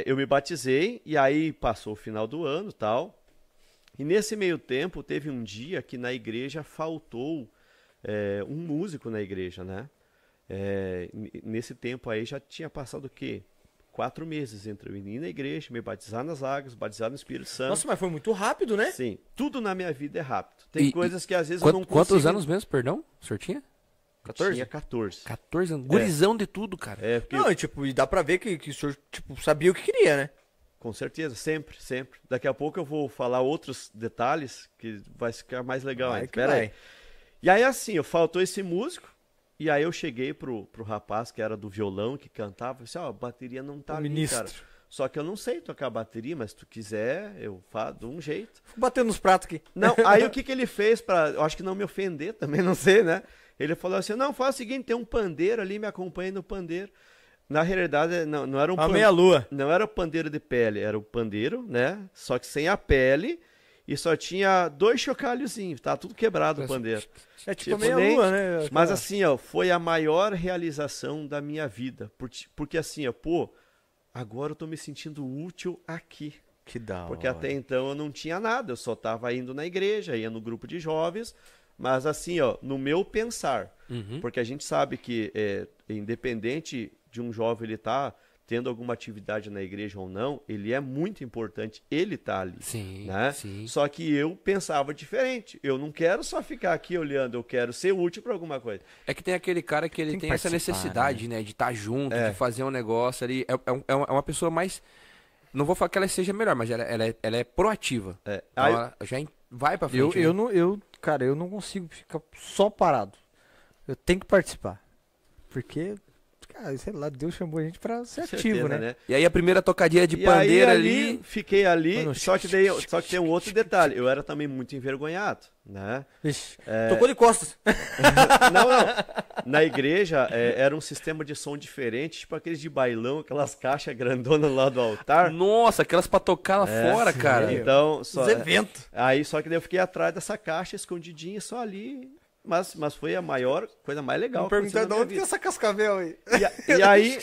eu me batizei e aí passou o final do ano e tal. E nesse meio tempo teve um dia que na igreja faltou um músico na igreja, né? Nesse tempo aí já tinha passado o quê? 4 meses entre eu ir na igreja, me batizar nas águas, batizar no Espírito Santo. Nossa, mas foi muito rápido, né? Sim, tudo na minha vida é rápido. Tem coisas que às vezes eu não consigo... Quantos anos mesmo, perdão? O senhor tinha? 14? Tinha 14. 14 anos. Gurizão de tudo, cara. Porque Não, e dá pra ver que o senhor, sabia o que queria, né? Com certeza, sempre, sempre. Daqui a pouco eu vou falar outros detalhes que vai ficar mais legal ainda. Espera aí. E aí assim, faltou esse músico, e aí eu cheguei pro rapaz que era do violão, que cantava, e disse, a bateria não tá ali, cara. Só que eu não sei tocar bateria, mas se tu quiser, eu faço de um jeito. Fico batendo nos pratos aqui. Não, aí o que ele fez eu acho que não me ofender também, não sei, né? Ele falou assim, não, faz o seguinte, tem um pandeiro ali, me acompanha no pandeiro. Na realidade, não era um meia-lua. Não era o pandeiro de pele, era o pandeiro, né? Só que sem a pele e só tinha 2 chocalhozinhos, tá tudo quebrado o pandeiro. É tipo meia-lua, né? Mas assim, foi a maior realização da minha vida. Porque assim, agora eu tô me sentindo útil aqui. Que da hora. Porque até então eu não tinha nada, eu só tava indo na igreja, ia no grupo de jovens, mas assim, no meu pensar. Porque a gente sabe que independente de um jovem ele tá tendo alguma atividade na igreja ou não, ele é muito importante, ele tá ali. Sim, né? sim. Só que eu pensava diferente. Eu não quero só ficar aqui olhando, eu quero ser útil para alguma coisa. É que tem aquele cara que ele tem essa necessidade, né? De estar junto, de fazer um negócio ali. É uma pessoa mais... Não vou falar que ela seja melhor, mas ela é proativa. Então ela já vai pra frente. Cara, eu não consigo ficar só parado. Eu tenho que participar. Porque... Cara, sei lá, Deus chamou a gente pra ser ativo, né? E aí a primeira tocadinha de pandeira ali... Fiquei ali, mano, só que tem um outro detalhe. Eu era também muito envergonhado, né? Ixi, tocou de costas. Não. Na igreja era um sistema de som diferente, tipo aqueles de bailão, aquelas caixas grandonas lá do altar. Nossa, aquelas pra tocar lá fora, cara. Então, os eventos. Aí só que daí eu fiquei atrás dessa caixa, escondidinha, só ali... Mas foi a maior, coisa mais legal. Perguntando de onde tem essa cascavel aí. E aí...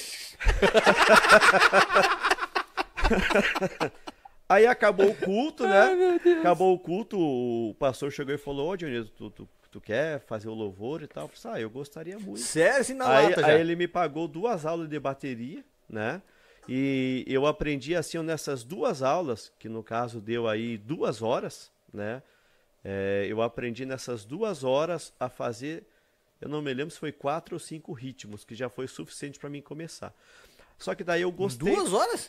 Aí acabou o culto, né? Ai, acabou o culto, o pastor chegou e falou, ô Dionísio, tu quer fazer o louvor e tal? Eu falei, eu gostaria muito. Sério? Assim na lata já? Aí ele me pagou 2 aulas de bateria, né? E eu aprendi assim nessas 2 aulas, que no caso deu aí 2 horas, né? Eu aprendi nessas 2 horas a fazer, eu não me lembro se foi 4 ou 5 ritmos, que já foi suficiente para mim começar. Só que daí eu gostei... 2 horas?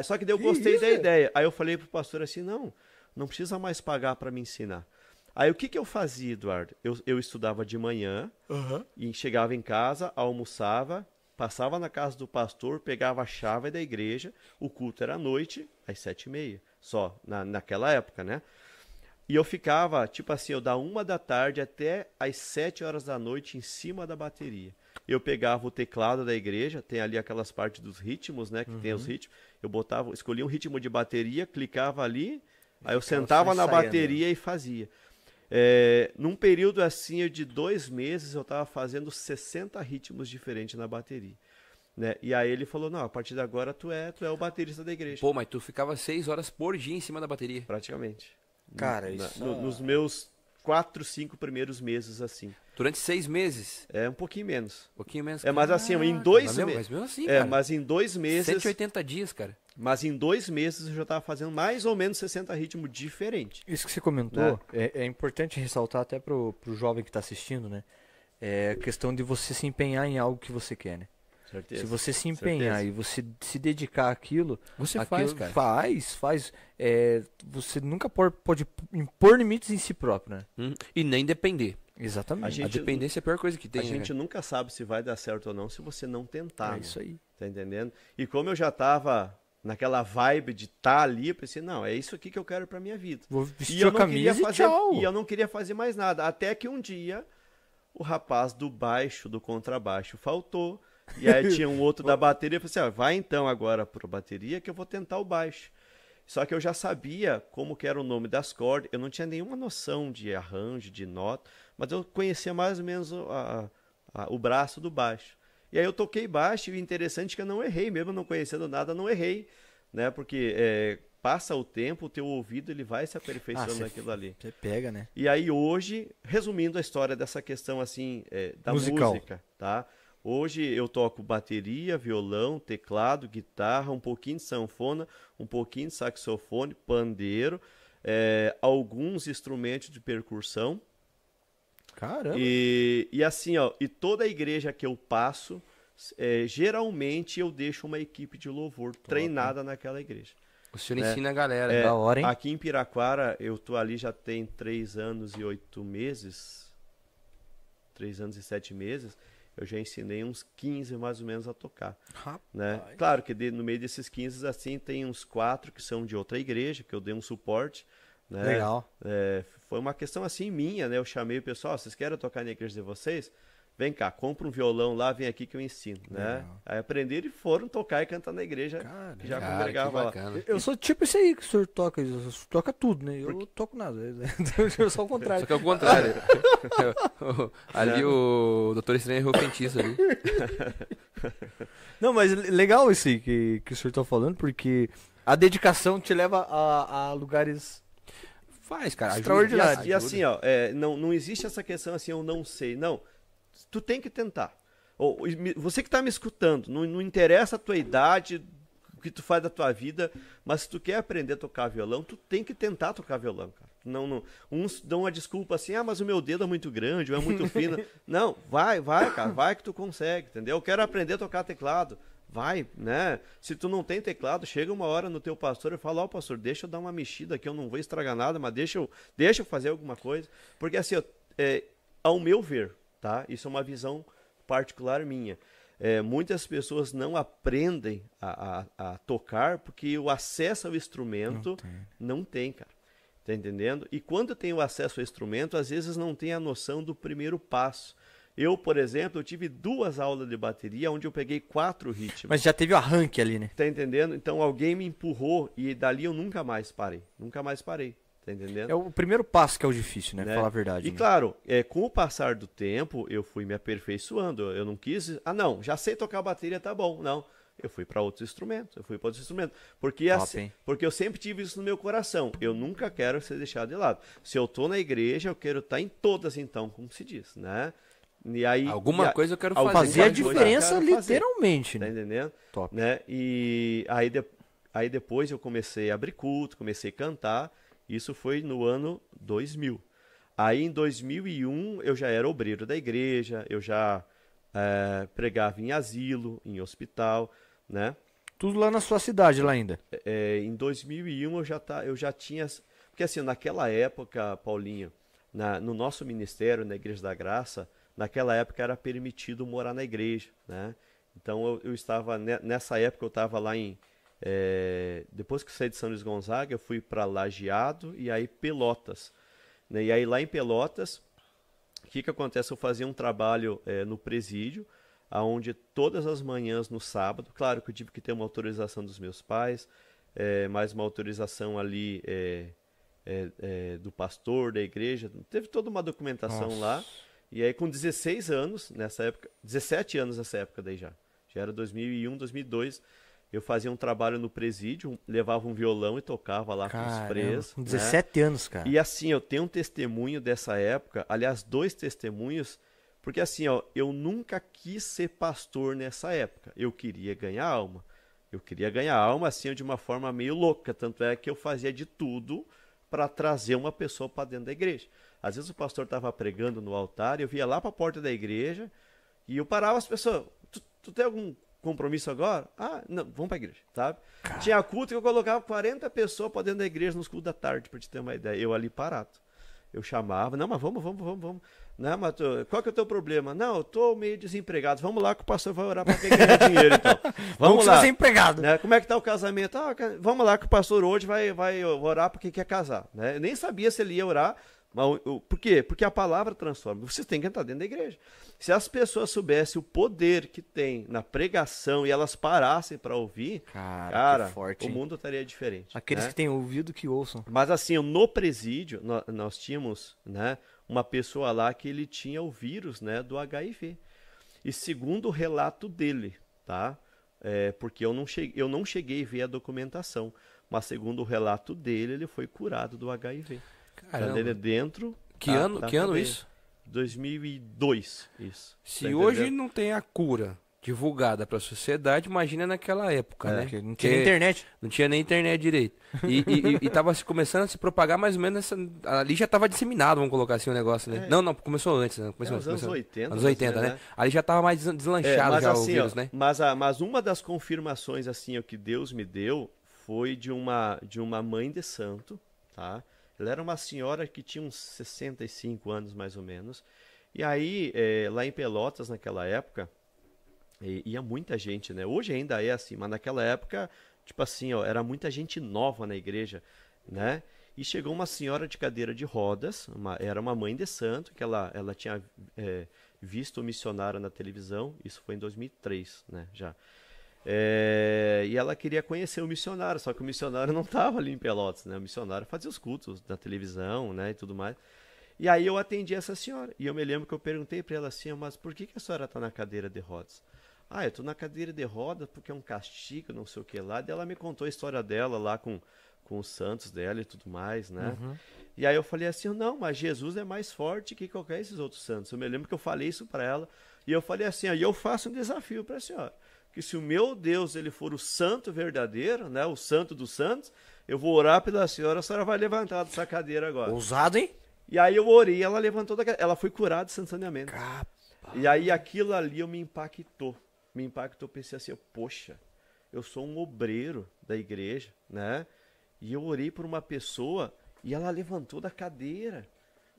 Só que daí eu gostei da ideia. Aí eu falei pro pastor assim, não precisa mais pagar para me ensinar. Aí o que eu fazia, Eduardo? Eu estudava de manhã, e chegava em casa, almoçava, passava na casa do pastor, pegava a chave da igreja, o culto era à noite, às 7h30, só, naquela época, né? E eu ficava, tipo assim, eu da 1 da tarde até às 7 horas da noite em cima da bateria. Eu pegava o teclado da igreja, tem ali aquelas partes dos ritmos, né, que tem os ritmos. Eu escolhia um ritmo de bateria, clicava ali, aí eu sentava na bateria e fazia. Num período assim de 2 meses, eu estava fazendo 60 ritmos diferentes na bateria. Né? E aí ele falou, não, a partir de agora tu é o baterista da igreja. Pô, mas tu ficava 6 horas por dia em cima da bateria? Praticamente. Cara, isso... Nos meus 4, 5 primeiros meses, assim. Durante 6 meses? Um pouquinho menos. Um pouquinho menos. Mas assim, em 2 meses... Mas mesmo assim, cara. Mas em 2 meses... 180 dias, cara. Mas em 2 meses eu já estava fazendo mais ou menos 60 ritmos diferentes. Isso que você comentou, né? É importante ressaltar até pro jovem que está assistindo, né? É a questão de você se empenhar em algo que você quer, né? Certeza. Se você se empenhar e você se dedicar àquilo... Você faz, cara. Faz. Você nunca pode impor limites em si próprio, né? E nem depender. Exatamente. A dependência é a pior coisa que tem. A gente nunca sabe se vai dar certo ou não se você não tentar. É isso aí. Tá entendendo? E como eu já tava naquela vibe de estar ali, eu pensei, não, é isso aqui que eu quero pra minha vida. Vou vestir a camisa e tchau. E eu não queria fazer mais nada. Até que um dia, o rapaz do baixo, do contrabaixo, faltou. E aí tinha um outro da bateria, eu falei assim, vai então agora pro bateria que eu vou tentar o baixo. Só que eu já sabia como que era o nome das cordas, eu não tinha nenhuma noção de arranjo, de nota, mas eu conhecia mais ou menos o braço do baixo. E aí eu toquei baixo, e o interessante é que eu não errei, mesmo não conhecendo nada, não errei, né? Porque passa o tempo, o teu ouvido ele vai se aperfeiçoando naquilo ali. Você pega, né? E aí hoje, resumindo a história dessa questão assim, da música, tá? Hoje eu toco bateria, violão, teclado, guitarra, um pouquinho de sanfona, um pouquinho de saxofone, pandeiro, alguns instrumentos de percussão. Caramba! E assim, ó, e toda a igreja que eu passo, geralmente eu deixo uma equipe de louvor treinada naquela igreja. O senhor ensina a galera. Da hora, hein? Aqui em Piraquara, eu tô ali já tem 3 anos e 8 meses, 3 anos e 7 meses, eu já ensinei uns 15 mais ou menos a tocar. Né? Claro que no meio desses 15, assim, tem uns 4 que são de outra igreja, que eu dei um suporte. Né? Legal. Foi uma questão assim minha, né? Eu chamei o pessoal, vocês querem tocar na igreja de vocês? Vem cá, compra um violão lá, vem aqui que eu ensino, né? Aí aprenderam e foram tocar e cantar na igreja, que já congregava lá. Eu sou tipo esse aí que o senhor toca, toca tudo, né? Eu não toco nada, eu sou o contrário. Só que é o contrário. Ali o Doutor Estranho errou o feitiço ali. Não, mas legal isso aí que o senhor tá falando, porque a dedicação te leva a lugares... Faz, cara. Extraordinário. E assim, ó, não existe essa questão assim, eu não sei. Não, tu tem que tentar. Você que tá me escutando, não interessa a tua idade, o que tu faz da tua vida, mas se tu quer aprender a tocar violão, tu tem que tentar tocar violão, cara. Uns dão uma desculpa assim, mas o meu dedo é muito grande, ou é muito fino. Não, vai, cara, vai que tu consegue, entendeu? Eu quero aprender a tocar teclado. Vai, né? Se tu não tem teclado, chega uma hora no teu pastor e fala, pastor, deixa eu dar uma mexida aqui, eu não vou estragar nada, mas deixa eu fazer alguma coisa. Porque assim, ao meu ver, tá? Isso é uma visão particular minha. Muitas pessoas não aprendem a tocar porque o acesso ao instrumento não tem, cara. Tá entendendo? E quando tem o acesso ao instrumento, às vezes não tem a noção do primeiro passo. Eu, por exemplo, eu tive 2 aulas de bateria onde eu peguei 4 ritmos. Mas já teve o arranque ali, né? Tá entendendo? Então alguém me empurrou e dali eu nunca mais parei. Tá entendendo? É o primeiro passo que é o difícil, né? Falar a verdade. E claro, com o passar do tempo, eu fui me aperfeiçoando. Eu não quis... já sei tocar bateria, tá bom. Não, eu fui para outros instrumentos. Porque eu sempre tive isso no meu coração. Eu nunca quero ser deixado de lado. Se eu tô na igreja, eu quero estar em todas, então, como se diz, né? E aí, alguma coisa eu quero fazer. Fazer a diferença literalmente, né? Tá entendendo? Top. Né? E aí depois eu comecei a abrir culto, comecei a cantar. Isso foi no ano 2000. Aí em 2001 eu já era obreiro da igreja, eu já pregava em asilo, em hospital, né? Tudo lá na sua cidade, lá ainda? Em 2001 eu já tinha... Porque assim, naquela época, Paulinho, no nosso ministério, na Igreja da Graça, naquela época era permitido morar na igreja, né? Então eu estava, nessa época eu estava lá depois que eu saí de São Luís Gonzaga, eu fui para Lajeado e aí Pelotas, né? E aí lá em Pelotas, o que acontece? Eu fazia um trabalho no presídio, onde todas as manhãs no sábado, claro que eu tive que ter uma autorização dos meus pais, mais uma autorização ali do pastor da igreja, teve toda uma documentação lá. E aí com 16 anos, nessa época, 17 anos nessa época daí já era 2001, 2002, eu fazia um trabalho no presídio, levava um violão e tocava lá com os presos. Com 17 anos, cara. E assim, eu tenho um testemunho dessa época, aliás, 2 testemunhos, porque assim, ó, eu nunca quis ser pastor nessa época, eu queria ganhar alma. Eu queria ganhar alma, assim, de uma forma meio louca, tanto é que eu fazia de tudo para trazer uma pessoa para dentro da igreja. Às vezes o pastor estava pregando no altar, eu via lá para a porta da igreja e eu parava as pessoas, tu tem algum compromisso agora? Ah, não, vamos para a igreja, sabe? Caramba. Tinha culto que eu colocava 40 pessoas para dentro da igreja nos cultos da tarde, para te ter uma ideia. Eu ali parado. Eu chamava, não, mas vamos. Não, mas qual que é o teu problema? Não, eu tô meio desempregado. Vamos lá que o pastor vai orar para quem ganha dinheiro, então. Vamos lá. Desempregado. Né? Como é que tá o casamento? Vamos lá que o pastor hoje vai orar para quem quer casar. Né? Eu nem sabia se ele ia orar. Mas, por quê? Porque a palavra transforma. Você tem que entrar dentro da igreja. Se as pessoas soubessem o poder que tem na pregação e elas parassem para ouvir, cara, forte, o mundo estaria diferente. Aqueles né? que têm ouvido que ouçam. Mas assim, no presídio, nós tínhamos, né, uma pessoa lá que ele tinha o vírus, né, do HIV. E segundo o relato dele, tá? Porque eu não cheguei a ver a documentação, mas segundo o relato dele, ele foi curado do HIV. Caramba. Ele dentro... Que ano isso? 2002, isso. Se hoje não tem a cura divulgada para a sociedade, imagina naquela época, né? Não tinha nem internet. Não tinha nem internet direito. E tava começando a se propagar mais ou menos ali já tava disseminado, vamos colocar assim o negócio, né? Não, começou antes, né? Nos anos 80. Anos 80, né? Ali já tava mais deslanchado já assim, o vírus, né? Mas uma das confirmações, assim, que Deus me deu foi de uma mãe de santo, tá? Ela era uma senhora que tinha uns 65 anos, mais ou menos. E aí, lá em Pelotas, naquela época, ia muita gente, né? Hoje ainda é assim, mas naquela época, tipo assim, ó, era muita gente nova na igreja, né? E chegou uma senhora de cadeira de rodas, era uma mãe de santo, que ela tinha visto o missionário na televisão, isso foi em 2003, né, já. E ela queria conhecer o missionário, só que o missionário não estava ali em Pelotas, né? O missionário fazia os cultos na televisão, né, e tudo mais. E aí eu atendi essa senhora, e eu me lembro que eu perguntei para ela assim, mas por que a senhora está na cadeira de rodas? Eu tô na cadeira de rodas porque é um castigo, não sei o que lá. Daí ela me contou a história dela lá com os santos dela e tudo mais, né? Uhum. E aí eu falei assim, não, mas Jesus é mais forte que qualquer desses outros santos. Eu me lembro que eu falei isso para ela, e eu falei assim, e eu faço um desafio para a senhora, que se o meu Deus, ele for o santo verdadeiro, né, o santo dos santos, eu vou orar pela senhora, a senhora vai levantar dessa cadeira agora. Ousado, hein? E aí eu orei, ela levantou, ela foi curada instantaneamente. E aí aquilo ali me impactou, pensei assim, poxa, eu sou um obreiro da igreja, né? E eu orei por uma pessoa e ela levantou da cadeira,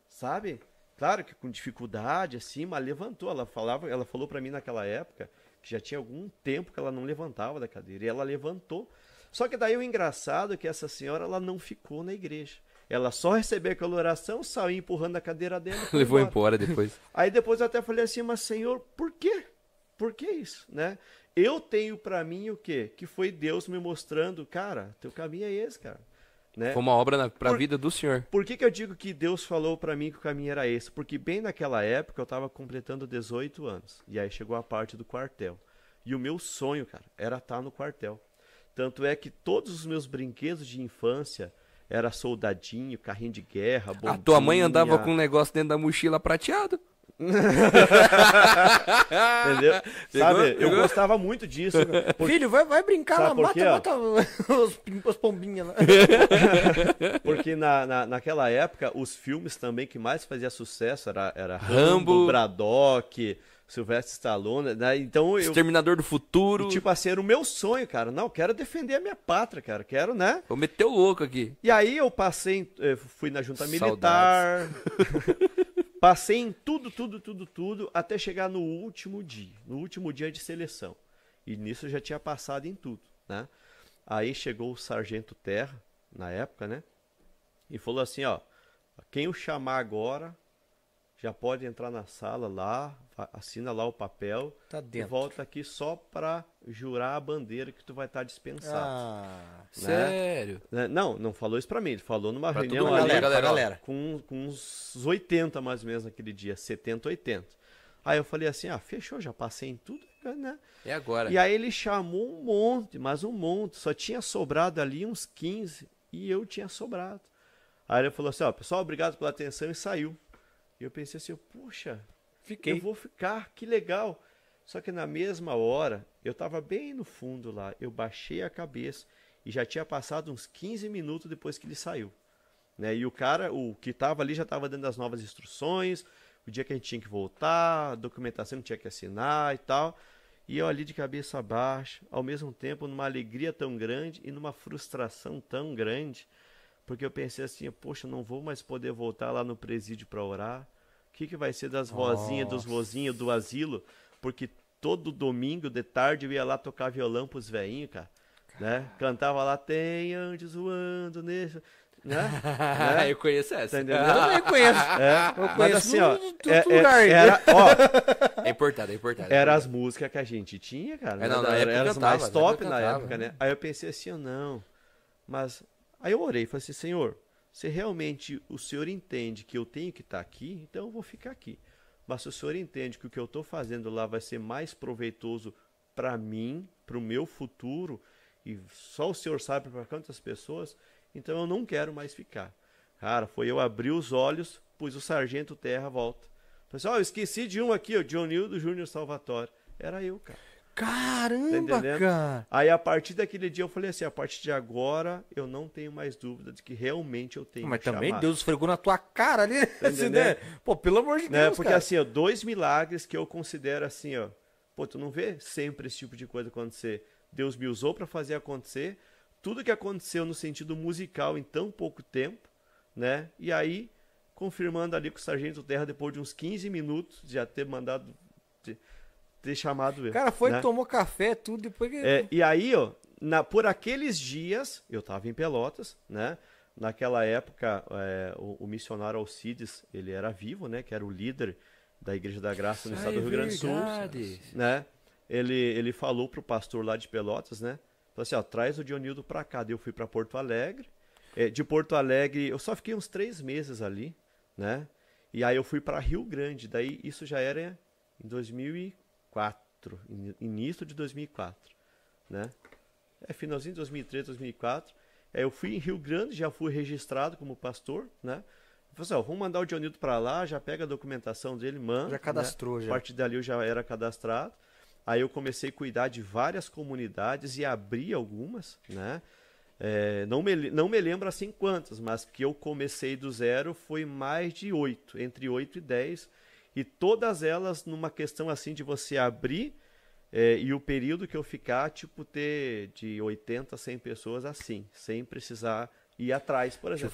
sabe? Claro que com dificuldade, assim, mas levantou. Ela falou para mim naquela época que já tinha algum tempo que ela não levantava da cadeira. E ela levantou. Só que daí o engraçado é que essa senhora, ela não ficou na igreja. Ela só recebeu aquela oração, saiu empurrando a cadeira dela. Levou embora depois. Aí depois eu até falei assim, mas Senhor, por quê? Por que isso, né? Eu tenho pra mim o quê? Que foi Deus me mostrando, cara, teu caminho é esse, cara. Né? Foi uma obra pra vida do Senhor. Por que eu digo que Deus falou pra mim que o caminho era esse? Porque bem naquela época eu tava completando 18 anos. E aí chegou a parte do quartel. E o meu sonho, cara, era estar no quartel. Tanto é que todos os meus brinquedos de infância era soldadinho, carrinho de guerra, bombinha. A tua mãe andava com um negócio dentro da mochila prateado. Entendeu? Sabe, eu gostava muito disso. Filho, vai brincar lá, mata os pombinhos lá. Porque naquela época, os filmes também que mais fazia sucesso era Rambo, Braddock, Sylvester Stallone, né? Então Exterminador do Futuro. E, tipo assim, era o meu sonho, cara. Não, quero defender a minha pátria, cara. Quero, né? Vou meter o louco aqui. E aí eu fui na junta militar. Passei em tudo, até chegar no último dia de seleção. E nisso eu já tinha passado em tudo, né? Aí chegou o sargento Terra, na época, né? E falou assim, ó, quem eu chamar agora já pode entrar na sala lá, assina lá o papel, tá dentro. E volta aqui só pra jurar a bandeira que tu vai estar dispensado. Né? Sério? Não falou isso pra mim, ele falou numa pra reunião ali, galera. Com uns 80 mais ou menos naquele dia, 70, 80. Aí eu falei assim, fechou, já passei em tudo, né? E agora? E aí ele chamou um monte, só tinha sobrado ali uns 15 e eu tinha sobrado. Aí ele falou assim, pessoal, obrigado pela atenção, e saiu. E eu pensei assim, puxa, eu vou ficar, que legal. Só que na mesma hora, eu estava bem no fundo lá, eu baixei a cabeça e já tinha passado uns 15 minutos depois que ele saiu. Né? E o cara, o que estava ali já estava dando as novas instruções, o dia que a gente tinha que voltar, a documentação que tinha que assinar e tal. E eu ali de cabeça baixa, ao mesmo tempo numa alegria tão grande e numa frustração tão grande, porque eu pensei assim, poxa, não vou mais poder voltar lá no presídio para orar. O que vai ser das vozinhas, dos vozinhos do asilo? Porque todo domingo de tarde eu ia lá tocar violão pros velhinhos, cara. Né? Cantava lá, tem anjos voando nesse... Né? Eu conheço essa. Tá entendendo? Eu também conheço. Eu conheço assim, ó. É importado. Eram as músicas que a gente tinha, cara. Eram as mais top na época, né? Aí eu pensei assim, não. Mas... Aí eu orei e falei assim, Senhor, se realmente o Senhor entende que eu tenho que estar aqui, então eu vou ficar aqui. mas se o senhor entende que o que eu estou fazendo lá vai ser mais proveitoso para mim, para o meu futuro, e só o senhor sabe para quantas pessoas, então eu não quero mais ficar. Cara, foi eu abrir os olhos, pus o Sargento Terra à volta. Falei assim, eu esqueci de um aqui, o Dionildo Júnior Salvatore. Era eu, cara. Caramba, tá cara! Aí a partir daquele dia eu falei assim, a partir de agora eu não tenho mais dúvida de que realmente eu tenho Mas também chamado. Deus esfregou na tua cara ali, assim, né? Pô, pelo amor de Deus, porque cara. assim, ó, 2 milagres que eu considero assim, ó, pô, tu não vê sempre esse tipo de coisa acontecer. Deus me usou para fazer acontecer, tudo que aconteceu no sentido musical em tão pouco tempo, né? E aí, confirmando ali com o Sargento Terra, depois de uns 15 minutos, de já ter mandado... ter chamado ele. Cara, foi, né? Tomou café, tudo, depois que... E aí, ó, por aqueles dias, eu tava em Pelotas, né? Naquela época, o missionário Alcides, ele era vivo, né? Que era o líder da Igreja da Graça no estado do Rio Grande do Sul, né? Ele falou pro pastor lá de Pelotas, né? Falou assim, ó, traz o Dionildo pra cá. Daí eu fui pra Porto Alegre. De Porto Alegre, eu só fiquei uns 3 meses ali, né? E aí eu fui pra Rio Grande. Daí isso já era em 2004, início de 2004, né? Finalzinho de 2003, 2004. Eu fui em Rio Grande, já fui registrado como pastor, né? Falei assim, ó, vamos mandar o Dionildo para lá, já pega a documentação dele, manda. Já cadastrou, né? já. A partir dali eu já era cadastrado. Aí eu comecei a cuidar de várias comunidades e abri algumas, né? Não me lembro assim quantas, mas que eu comecei do zero foi mais de 8, entre 8 e 10. E todas elas numa questão assim de você abrir e o período que eu ficar, tipo, ter de 80 a 100 pessoas assim, sem precisar ir atrás, por exemplo.